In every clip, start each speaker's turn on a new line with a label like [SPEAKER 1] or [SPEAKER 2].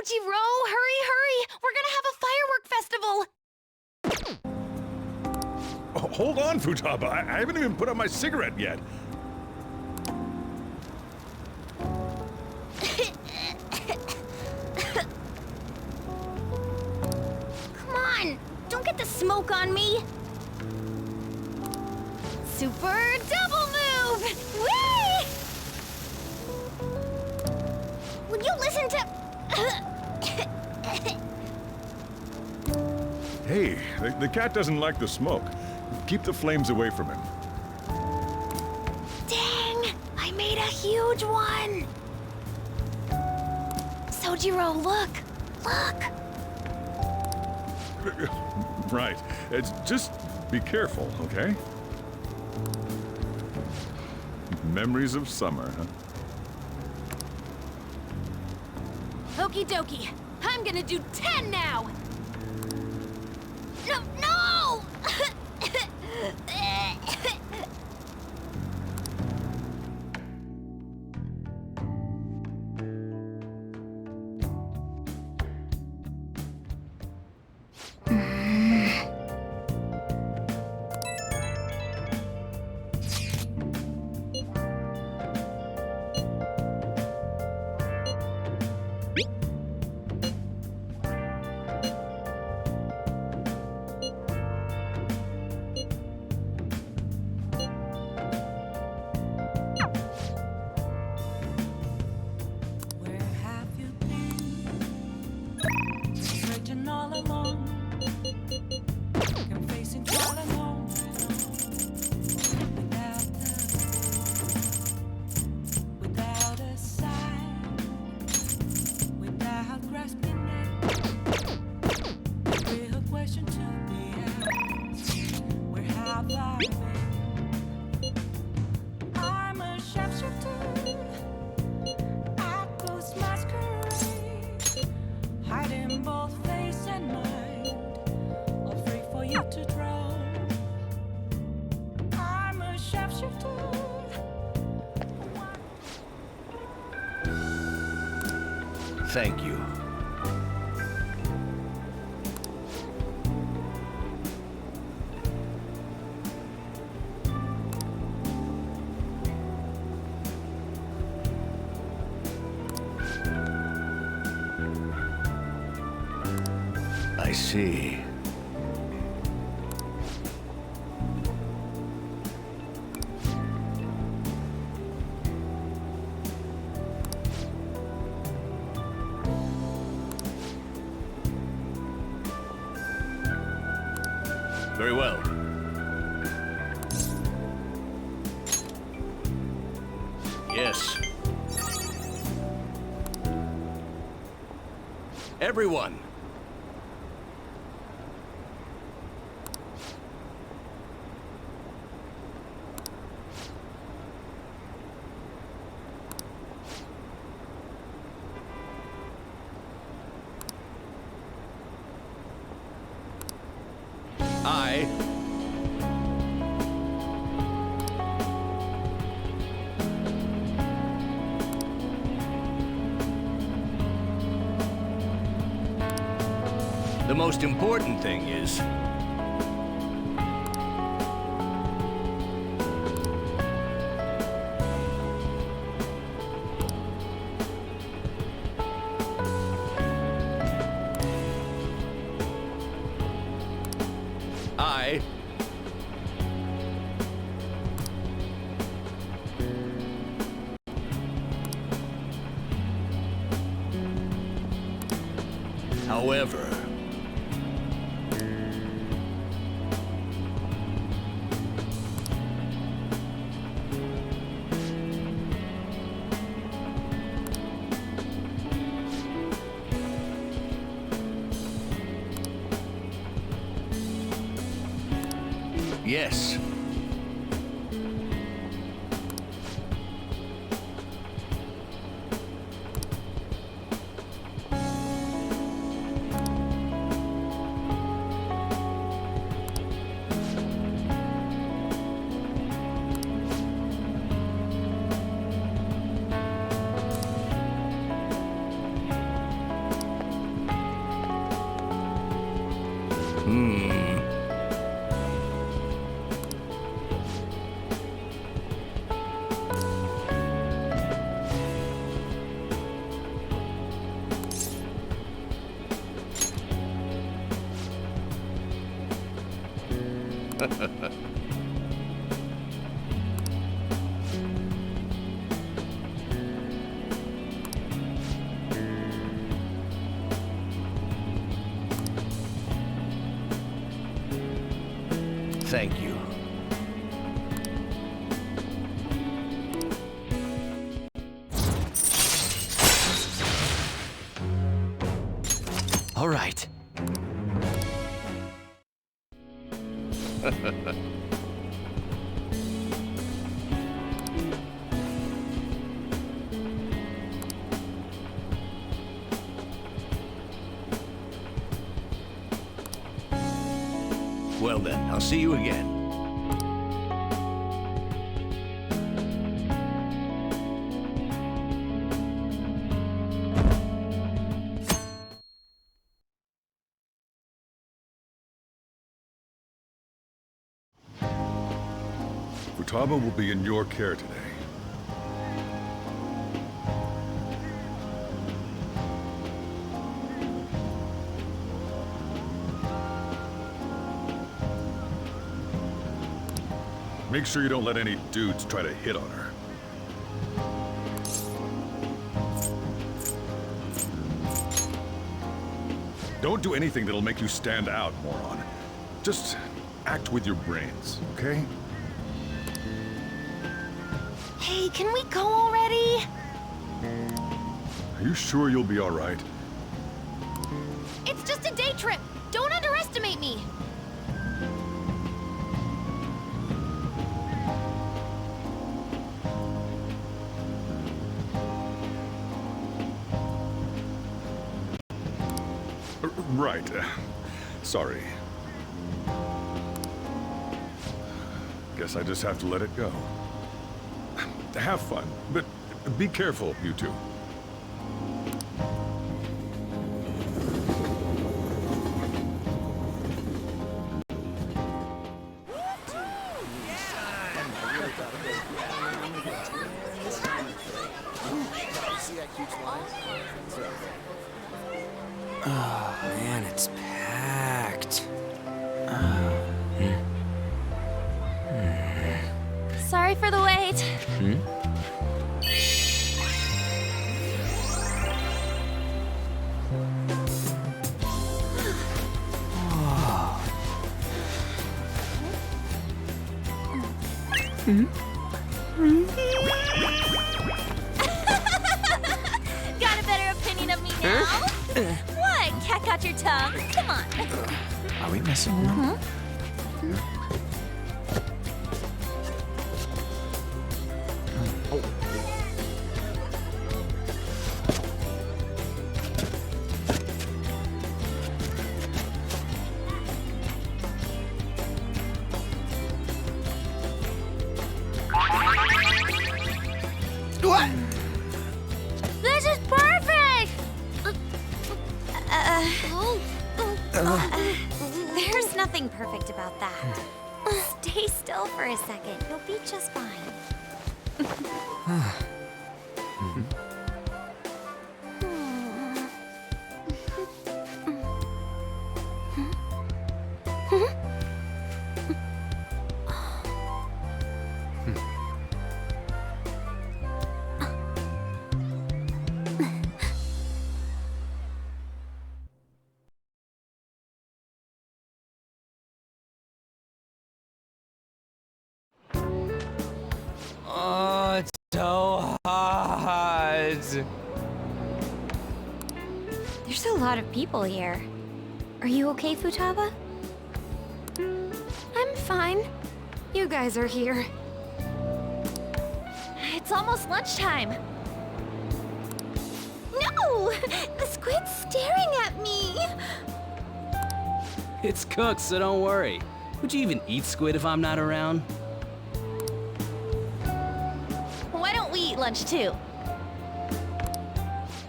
[SPEAKER 1] Sojiro, hurry! We're gonna have a firework festival!
[SPEAKER 2] Oh, hold on, Futaba. I haven't even put out my cigarette yet.
[SPEAKER 1] Come on, don't get the smoke on me! Super double move! Whee! Would you listen to...
[SPEAKER 2] Hey, the cat doesn't like the smoke. Keep the flames away from him.
[SPEAKER 1] Dang! I made a huge one! Sojiro, look! Look!
[SPEAKER 2] Right. Just be careful, okay? Memories of summer, huh?
[SPEAKER 1] Okie dokie. I'm gonna do 10 now! No!
[SPEAKER 3] Thank you. I see. Very well. Yes. Everyone. I The most important thing is I However, yes. Thank you.
[SPEAKER 4] All right.
[SPEAKER 3] Well then, I'll see you again.
[SPEAKER 2] Futaba will be in your care today. Make sure you don't let any dudes try to hit on her. Don't do anything that'll make you stand out, moron. Just act with your brains, okay?
[SPEAKER 1] Hey, can we go already?
[SPEAKER 2] Are you sure you'll be all right?
[SPEAKER 1] It's just a day trip. Don't underestimate me.
[SPEAKER 2] Right. Sorry. Guess I just have to let it go. Have fun, but be careful, you two.
[SPEAKER 4] Oh, man, it's packed.
[SPEAKER 1] Sorry for the wait. Got a better opinion of me now? What? Cat got your tongue? Come on.
[SPEAKER 4] Are we messing around? What?
[SPEAKER 1] This is perfect! There's nothing perfect about that. Stay still for a second. You'll be just fine.
[SPEAKER 4] Oh, it's so hot.
[SPEAKER 1] There's a lot of people here. Are you okay, Futaba? I'm fine. You guys are here. It's almost lunchtime. No! The squid's staring at me!
[SPEAKER 5] It's cooked, so don't worry. Would you even eat squid if I'm not around?
[SPEAKER 1] Why don't we eat lunch too?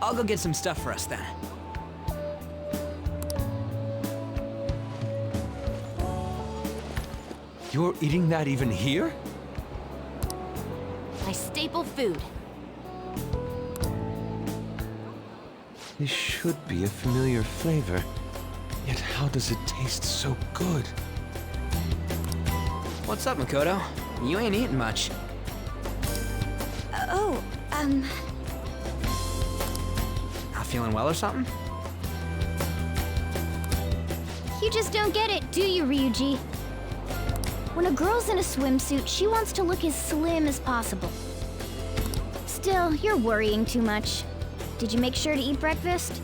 [SPEAKER 4] I'll go get some stuff for us then.
[SPEAKER 6] You're eating that even here?
[SPEAKER 1] My staple food.
[SPEAKER 6] This should be a familiar flavor. Yet how does it taste so good?
[SPEAKER 4] What's up, Makoto? You ain't eating much. Not feeling well or something?
[SPEAKER 7] You just don't get it, do you, Ryuji? When a girl's in a swimsuit, she wants to look as slim as possible. Still, you're worrying too much. Did you make sure to eat breakfast?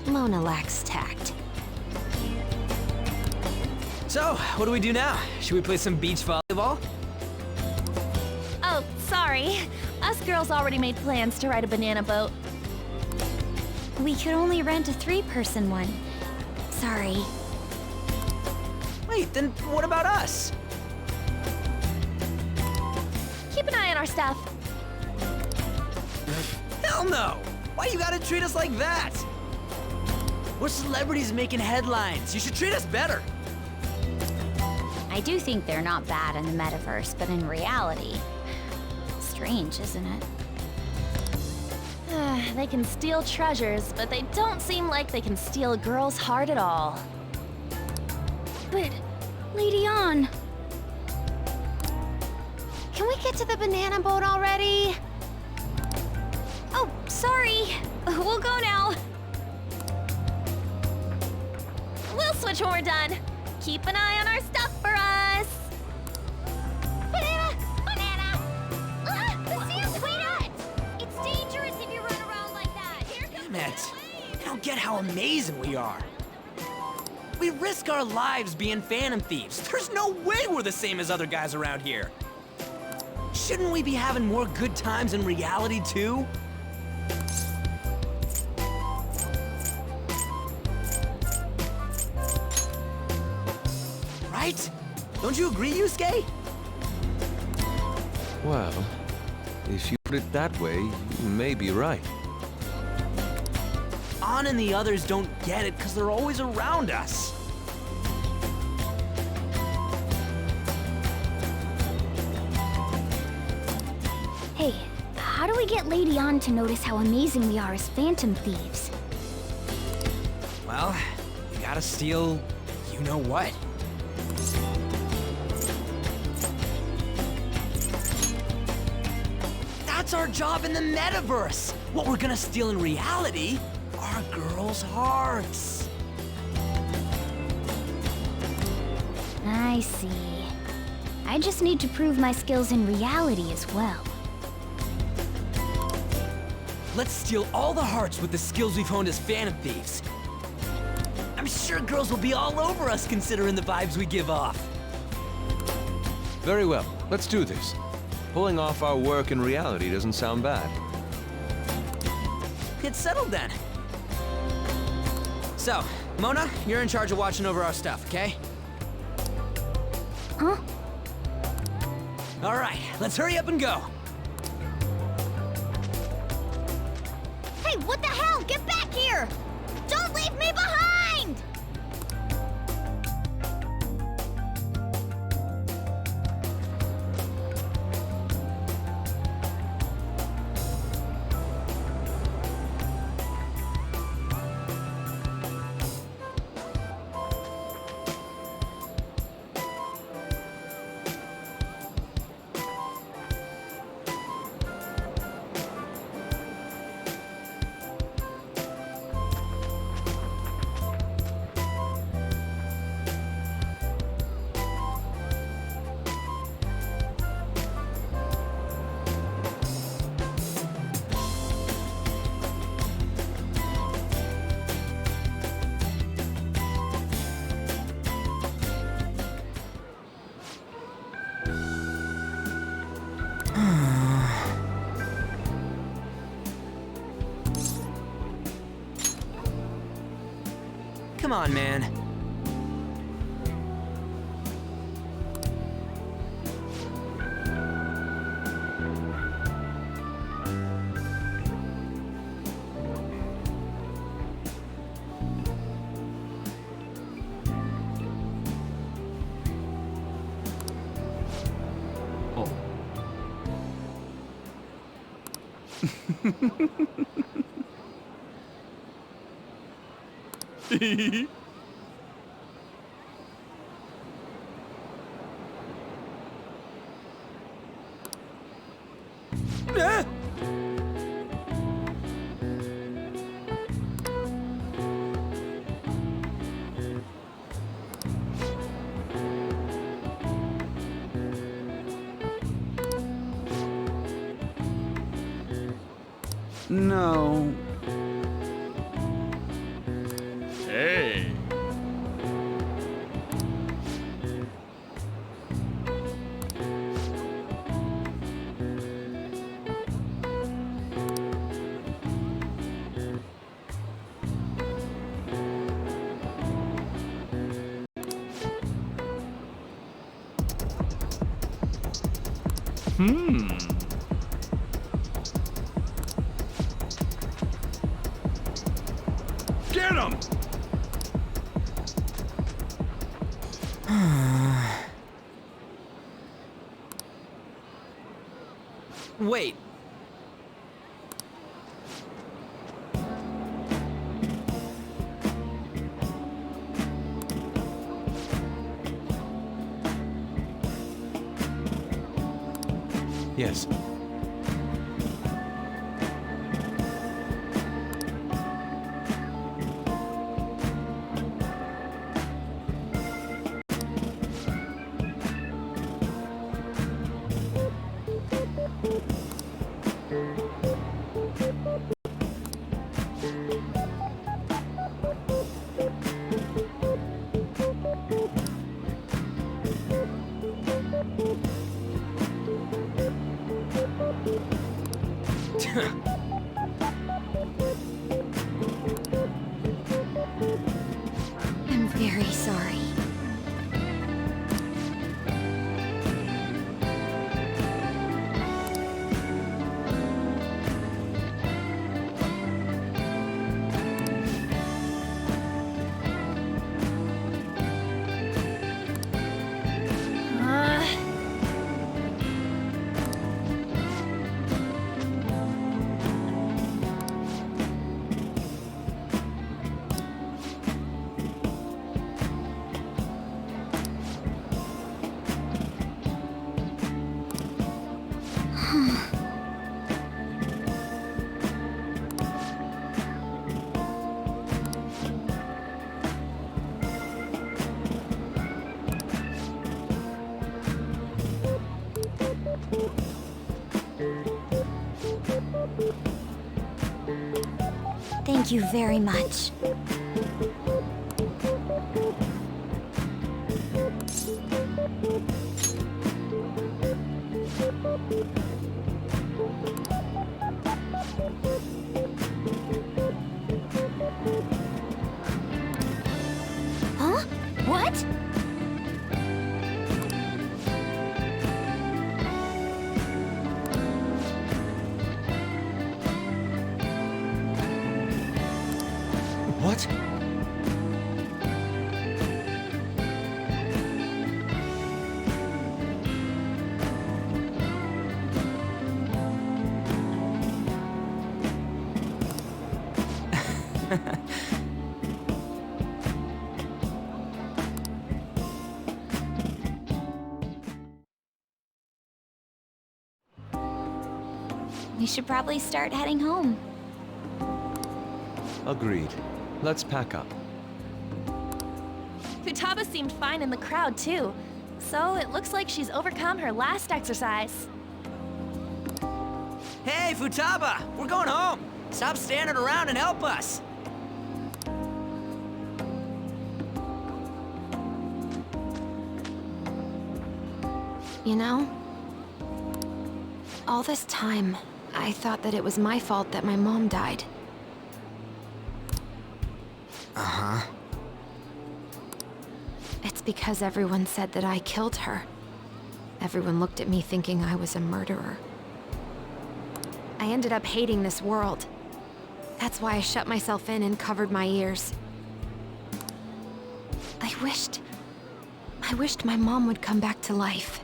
[SPEAKER 1] Mona lacks tact.
[SPEAKER 4] So, what do we do now? Should we play some beach volleyball?
[SPEAKER 7] Oh, sorry. Us girls already made plans to ride a banana boat.
[SPEAKER 1] We could only rent a 3-person one. Sorry.
[SPEAKER 4] Wait, then what about us?
[SPEAKER 7] Keep an eye on our stuff.
[SPEAKER 4] Hell no! Why you gotta treat us like that? We're celebrities making headlines. You should treat us better.
[SPEAKER 7] I do think they're not bad in the metaverse, but in reality... Strange, isn't it? They can steal treasures, but they don't seem like they can steal a girl's heart at all. But, Lady Ann... Can we get to the banana boat already?
[SPEAKER 1] Oh, sorry. We'll go now.
[SPEAKER 7] We'll switch when we're done. Keep an eye on our stuff for us. Banana! Banana! Sweetheart! It's dangerous if you run around like that. Here comes
[SPEAKER 4] Damn it. I don't get how amazing we are. We risk our lives being Phantom Thieves. There's no way we're the same as other guys around here. Shouldn't we be having more good times in reality, too? Right? Don't you agree, Yusuke?
[SPEAKER 6] Well, if you put it that way, you may be right.
[SPEAKER 4] Ann and the others don't get it because they're always around us.
[SPEAKER 7] Hey, how do we get Lady Ann to notice how amazing we are as Phantom Thieves?
[SPEAKER 4] Well, you gotta steal you know what. That's our job in the metaverse! What we're gonna steal in reality are girls' hearts.
[SPEAKER 7] I see. I just need to prove my skills in reality as well.
[SPEAKER 4] Let's steal all the hearts with the skills we've honed as Phantom Thieves. I'm sure girls will be all over us considering the vibes we give off.
[SPEAKER 6] Very well, let's do this. Pulling off our work in reality doesn't sound bad.
[SPEAKER 4] Get settled then. So, Mona, you're in charge of watching over our stuff, okay?
[SPEAKER 7] Huh?
[SPEAKER 4] All right, let's hurry up and go.
[SPEAKER 7] Hey, what the hell? Get back here! Don't leave me behind!
[SPEAKER 4] Come on, man.
[SPEAKER 5] No.
[SPEAKER 3] Hey.
[SPEAKER 2] Get him!
[SPEAKER 4] Wait.
[SPEAKER 6] Yes.
[SPEAKER 1] I'm very sorry.
[SPEAKER 7] Uh,
[SPEAKER 1] Thank you very much. Huh? What?
[SPEAKER 6] What?
[SPEAKER 1] We should probably start heading home.
[SPEAKER 6] Agreed. Let's pack up.
[SPEAKER 8] Futaba seemed fine in the crowd, too. So it looks like she's overcome her last exercise.
[SPEAKER 4] Hey, Futaba! We're going home! Stop standing around and help us!
[SPEAKER 9] You know, all this time, I thought that it was my fault that my mom died.
[SPEAKER 4] Uh-huh.
[SPEAKER 9] It's because everyone said that I killed her. Everyone looked at me thinking I was a murderer. I ended up hating this world. That's why I shut myself in and covered my ears. I wished my mom would come back to life.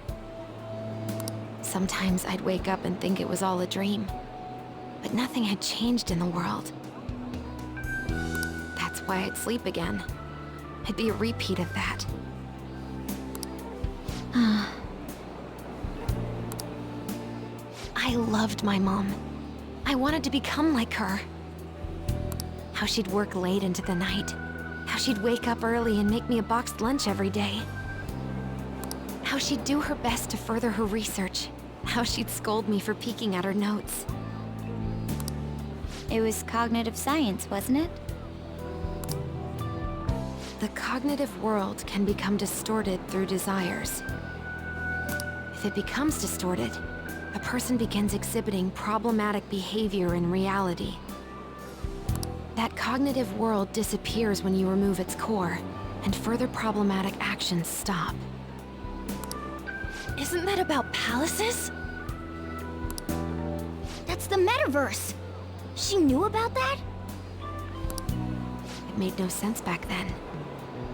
[SPEAKER 9] Sometimes I'd wake up and think it was all a dream. But nothing had changed in the world. That's why I'd sleep again. It'd be a repeat of that. I loved my mom. I wanted to become like her. How she'd work late into the night. How she'd wake up early and make me a boxed lunch every day. How she'd do her best to further her research. How she'd scold me for peeking at her notes.
[SPEAKER 1] It was cognitive science, wasn't it?
[SPEAKER 9] The cognitive world can become distorted through desires. If it becomes distorted, a person begins exhibiting problematic behavior in reality. That cognitive world disappears when you remove its core, and further problematic actions stop.
[SPEAKER 8] Isn't that about palaces?
[SPEAKER 7] That's the metaverse. She knew about that?
[SPEAKER 9] It made no sense back then.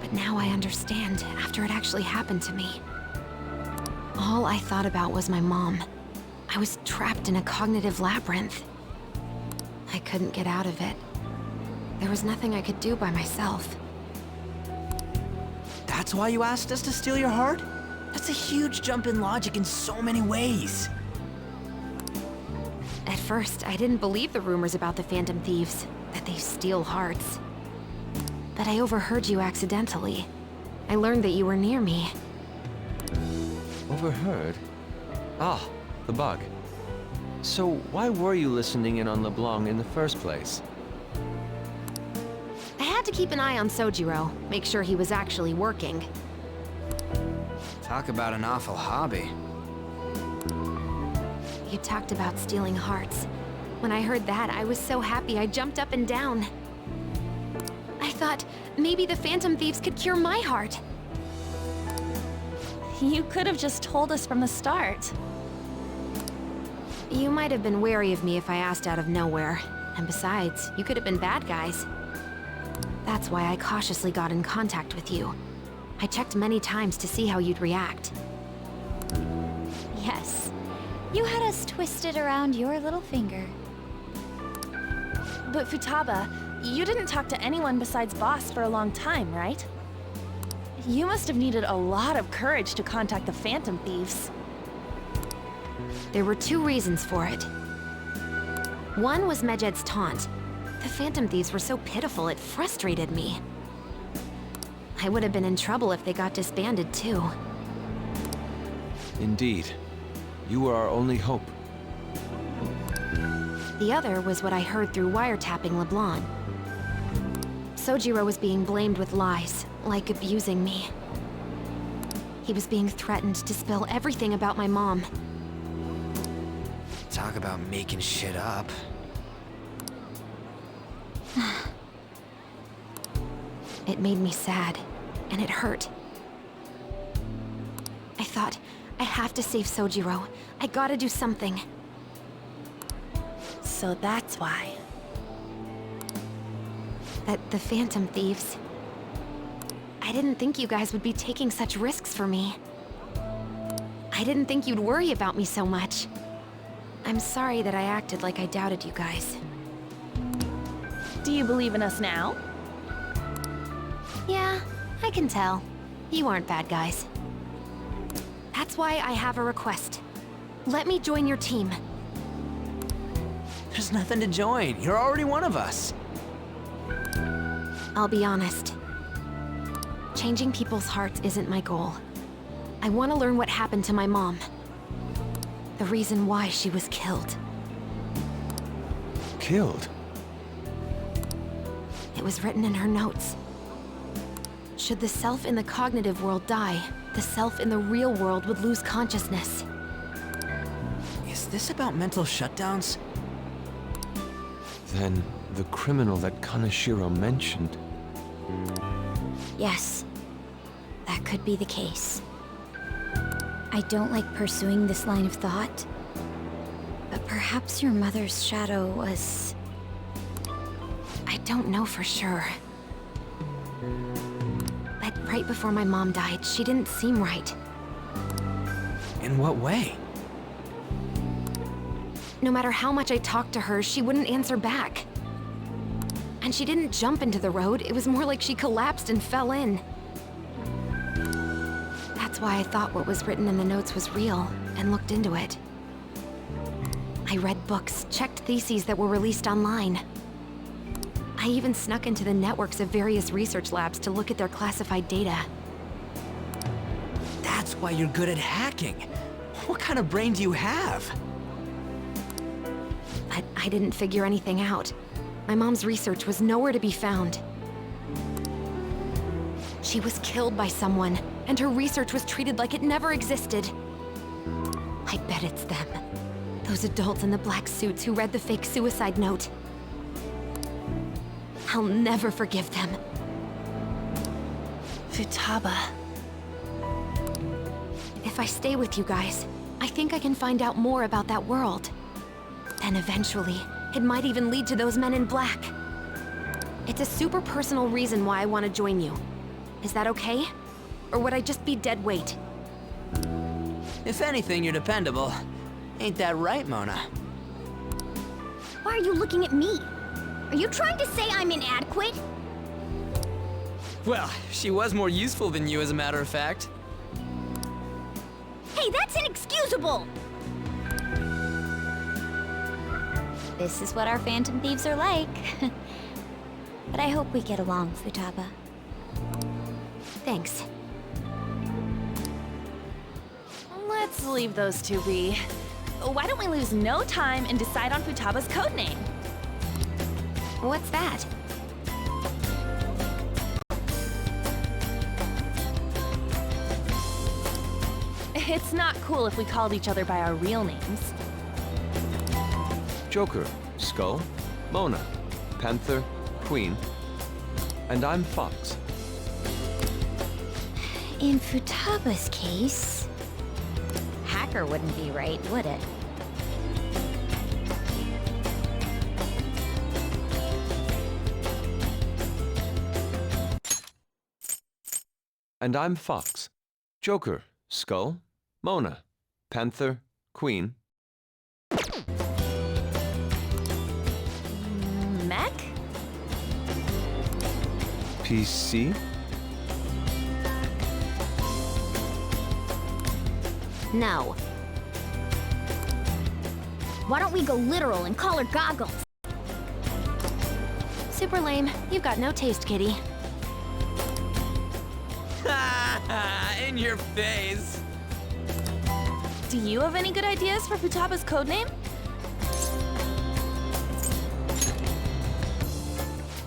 [SPEAKER 9] But now I understand after it actually happened to me. All I thought about was my mom. I was trapped in a cognitive labyrinth. I couldn't get out of it. There was nothing I could do by myself.
[SPEAKER 4] That's why you asked us to steal your heart? That's a huge jump in logic in so many ways.
[SPEAKER 9] At first, I didn't believe the rumors about the Phantom Thieves, that they steal hearts. But I overheard you accidentally. I learned that you were near me.
[SPEAKER 6] Overheard? Ah, the bug. So why were you listening in on LeBlanc in the first place?
[SPEAKER 9] I had to keep an eye on Sojiro, make sure he was actually working.
[SPEAKER 4] Talk about an awful hobby.
[SPEAKER 9] You talked about stealing hearts. When I heard that, I was so happy I jumped up and down. I thought maybe the Phantom Thieves could cure my heart.
[SPEAKER 8] You could have just told us from the start.
[SPEAKER 9] You might have been wary of me if I asked out of nowhere. And besides, you could have been bad guys. That's why I cautiously got in contact with you. I checked many times to see how you'd react.
[SPEAKER 1] Yes. You had us twisted around your little finger.
[SPEAKER 8] But Futaba, you didn't talk to anyone besides Boss for a long time, right? You must have needed a lot of courage to contact the Phantom Thieves.
[SPEAKER 9] There were two reasons for it. One was Medjed's taunt. The Phantom Thieves were so pitiful it frustrated me. I would have been in trouble if they got disbanded too.
[SPEAKER 6] Indeed. You were our only hope.
[SPEAKER 9] The other was what I heard through wiretapping LeBlanc. Sojiro was being blamed with lies, like abusing me. He was being threatened to spill everything about my mom.
[SPEAKER 4] Talk about making shit up.
[SPEAKER 9] It made me sad, and it hurt. I thought, I have to save Sojiro. I gotta do something.
[SPEAKER 8] So that's why.
[SPEAKER 9] That the Phantom Thieves... I didn't think you guys would be taking such risks for me. I didn't think you'd worry about me so much. I'm sorry that I acted like I doubted you guys.
[SPEAKER 8] Do you believe in us now?
[SPEAKER 9] Yeah, I can tell. You aren't bad guys. That's why I have a request. Let me join your team.
[SPEAKER 4] There's nothing to join. You're already one of us.
[SPEAKER 9] I'll be honest. Changing people's hearts isn't my goal. I want to learn what happened to my mom. The reason why she was killed.
[SPEAKER 6] Killed?
[SPEAKER 9] It was written in her notes. Should the self in the cognitive world die, the self in the real world would lose consciousness.
[SPEAKER 4] Is this about mental shutdowns?
[SPEAKER 6] Then the criminal that Kaneshiro mentioned.
[SPEAKER 1] Yes. That could be the case. I don't like pursuing this line of thought, but perhaps your mother's shadow was...
[SPEAKER 9] I don't know for sure. But right before my mom died, she didn't seem right.
[SPEAKER 4] In what way?
[SPEAKER 9] No matter how much I talked to her, she wouldn't answer back. And she didn't jump into the road, it was more like she collapsed and fell in. That's why I thought what was written in the notes was real, and looked into it. I read books, checked theses that were released online. I even snuck into the networks of various research labs to look at their classified data.
[SPEAKER 4] That's why you're good at hacking. What kind of brain do you have?
[SPEAKER 9] But I didn't figure anything out. My mom's research was nowhere to be found. She was killed by someone, and her research was treated like it never existed. I bet it's them. Those adults in the black suits who read the fake suicide note. I'll never forgive them.
[SPEAKER 8] Futaba.
[SPEAKER 9] If I stay with you guys, I think I can find out more about that world. Then eventually, it might even lead to those men in black. It's a super personal reason why I want to join you. Is that okay? Or would I just be dead weight?
[SPEAKER 4] If anything, you're dependable. Ain't that right, Mona?
[SPEAKER 7] Why are you looking at me? Are you trying to say I'm inadequate?
[SPEAKER 4] Well, she was more useful than you, as a matter of fact.
[SPEAKER 7] Hey, that's inexcusable!
[SPEAKER 1] This is what our Phantom Thieves are like. But I hope we get along, Futaba.
[SPEAKER 9] Thanks.
[SPEAKER 8] Let's leave those two be. Why don't we lose no time and decide on Futaba's codename?
[SPEAKER 9] What's that?
[SPEAKER 8] It's not cool if we called each other by our real names.
[SPEAKER 6] Joker, Skull, Mona, Panther, Queen, and I'm Fox.
[SPEAKER 1] In Futaba's case, hacker wouldn't be right, would it?
[SPEAKER 6] And I'm Fox. Joker, Skull, Mona, Panther, Queen.
[SPEAKER 8] Mech?
[SPEAKER 6] PC?
[SPEAKER 7] No. Why don't we go literal and call her Goggles?
[SPEAKER 9] Super lame. You've got no taste, kitty.
[SPEAKER 4] In your face.
[SPEAKER 8] Do you have any good ideas for Futaba's codename?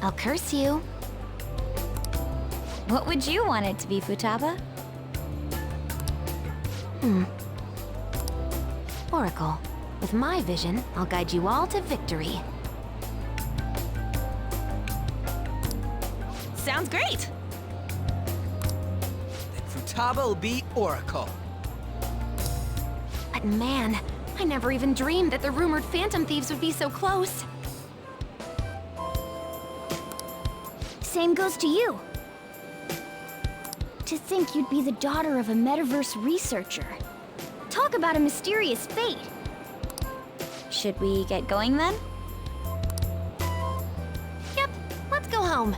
[SPEAKER 1] I'll curse you. What would you want it to be, Futaba?
[SPEAKER 9] Oracle. With my vision, I'll guide you all to victory.
[SPEAKER 8] Sounds great!
[SPEAKER 4] Then Futaba will be Oracle.
[SPEAKER 9] But man, I never even dreamed that the rumored Phantom Thieves would be so close.
[SPEAKER 7] Same goes to you. To think you'd be the daughter of a metaverse researcher. Talk about a mysterious fate.
[SPEAKER 1] Should we get going then?
[SPEAKER 9] Yep, let's go home.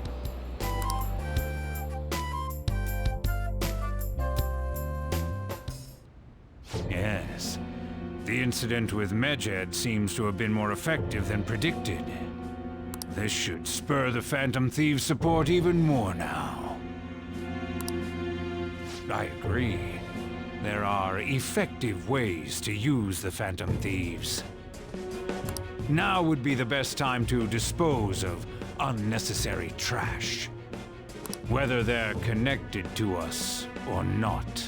[SPEAKER 3] Yes. The incident with Medjed seems to have been more effective than predicted. This should spur the Phantom Thieves' support even more now. I agree. There are effective ways to use the Phantom Thieves. Now would be the best time to dispose of unnecessary trash. Whether they're connected to us or not.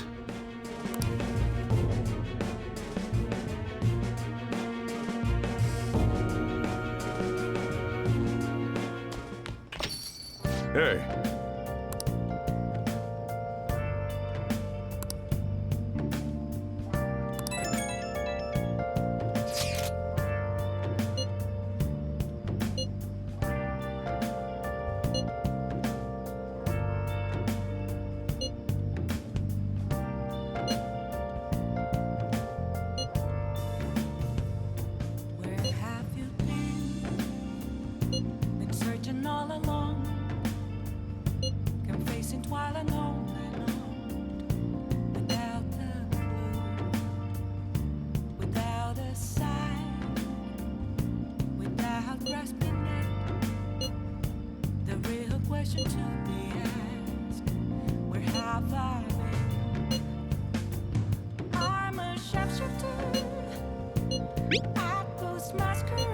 [SPEAKER 2] Hey,
[SPEAKER 10] Where have you been? Been searching all along, confessing while alone and on, without a clue, without a sign, without grasping it. The real question to be asked: where have I been? I'm a sharpshooter. I post masquerade.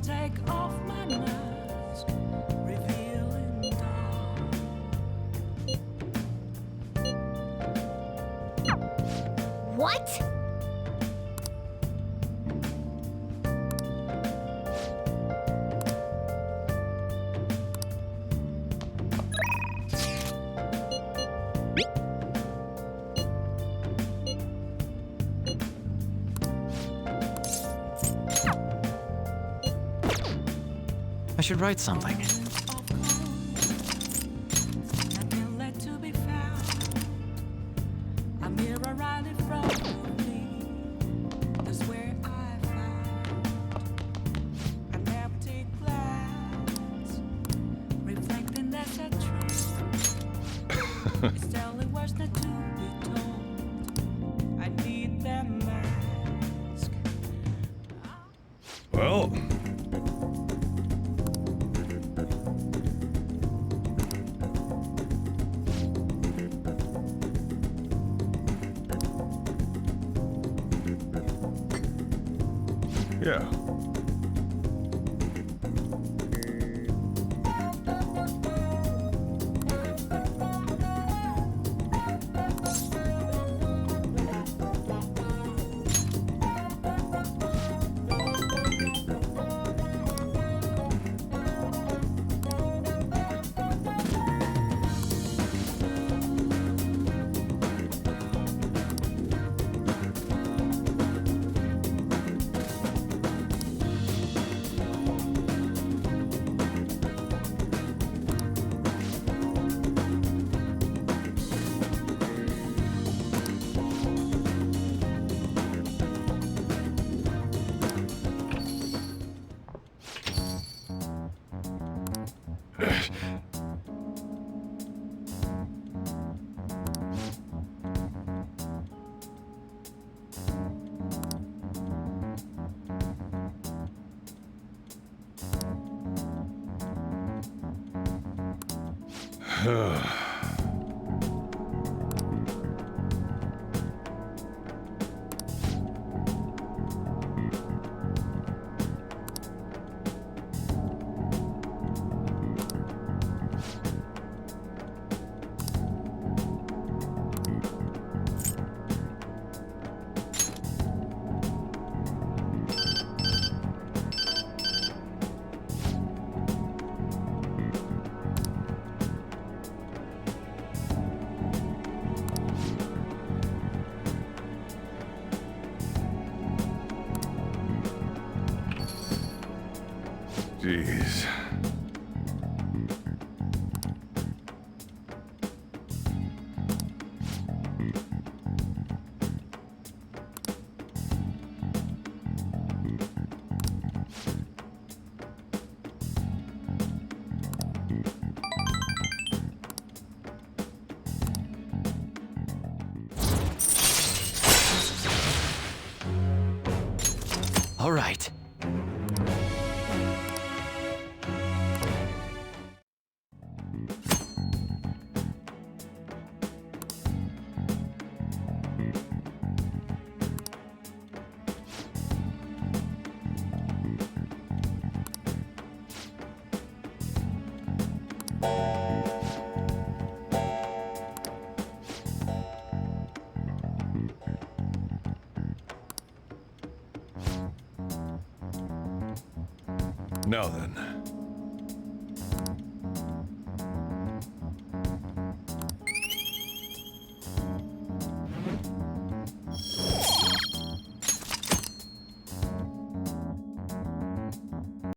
[SPEAKER 10] take off my mask, revealing dawn.
[SPEAKER 7] What?
[SPEAKER 5] I should write something.
[SPEAKER 10] Nothing left to be found. A mirror right in front of me. That's where I found an empty glass, reflecting that's a truth. It's telling words not to be told. I need that mask.
[SPEAKER 2] Well, yeah. Jeez.
[SPEAKER 5] All right.
[SPEAKER 2] Now then.